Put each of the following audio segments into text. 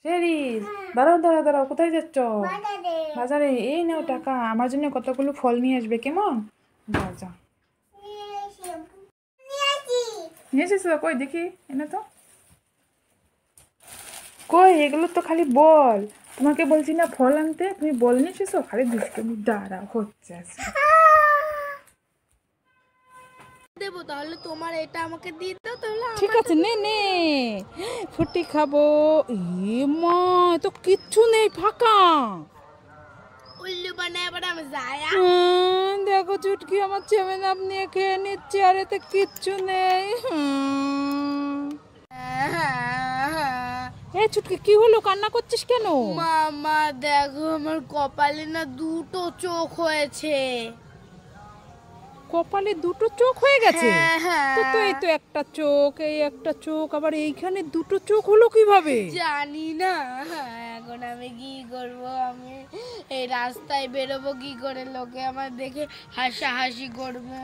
শেরিস, দাঁড়াও দাঁড়াও দাঁড়াও, কোথায় যাচ্ছ? বাজারে। এই নাও টাকা, আমার জন্য কতগুলো ফল নিয়ে আসবে, কেমন? যাও যাও। নিয়ে এসেছো? কই দেখি, এনে তো। কই, এগুলো তো খালি বল। তোমাকে বলছি না ফল আনতে, তুমি বল নিয়ে এসেছো? খালি দুষ্টুমি। দাঁড়াও, হচ্ছে দেবো, তাহলে তোমার এটা আমাকে দিয়ে দাও, তাহলে ঠিক আছে, নে নে ফুটি খাবো। এ মা, তো কিচ্ছু নেই, ফাঁকা। উল্লু বানায় আবার আমি যাই। দেখো চুটকি আমার চেমেন আপনি খেয়ে নিচ্ছে, আর এতে কিচ্ছু নেই। এই চুটকি, কি হলো, কান্না করছিস কেন? মামা দেখো, আমার কপালে না দুটো চোখ হয়েছে। কপালে দুটো চোখ হয়ে গেছে? হ্যাঁ, তো এই তো একটা চোখ, এই একটা চোখ, আবার এইখানে দুটো চোখ হলো কিভাবে? জানি না। এখন আমি কি করব? আমি এই রাস্তায় বেরোবো কি করে? লোকে আমার দেখে হাসাহাসি করবে।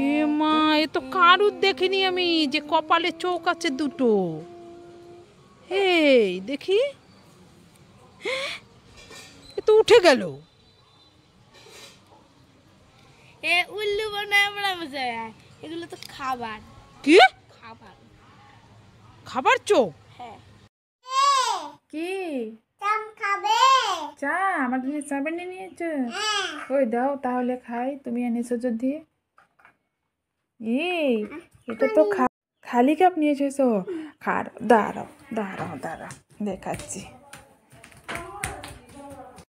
এ মা, এ তো কারুর দেখিনি আমি যে কপালে চোখ আছে দুটো। এই দেখি, এ তো উঠে গেল। উল্লু বানায় আবার আমি যাই। এগুলো তো খাবার। কি খাবার? খাবার চোখ? হ্যাঁ। কি খাবে? চা? আমার জন্য চা বানিয়ে নিয়েছো? ওই দাও তাহলে খাই, তুমি এনেছো যদি। এই, এটা তো খালি কাপ নিয়ে এসেছো। দাঁড়াও দাঁড়াও দাঁড়াও, দেখাচ্ছি।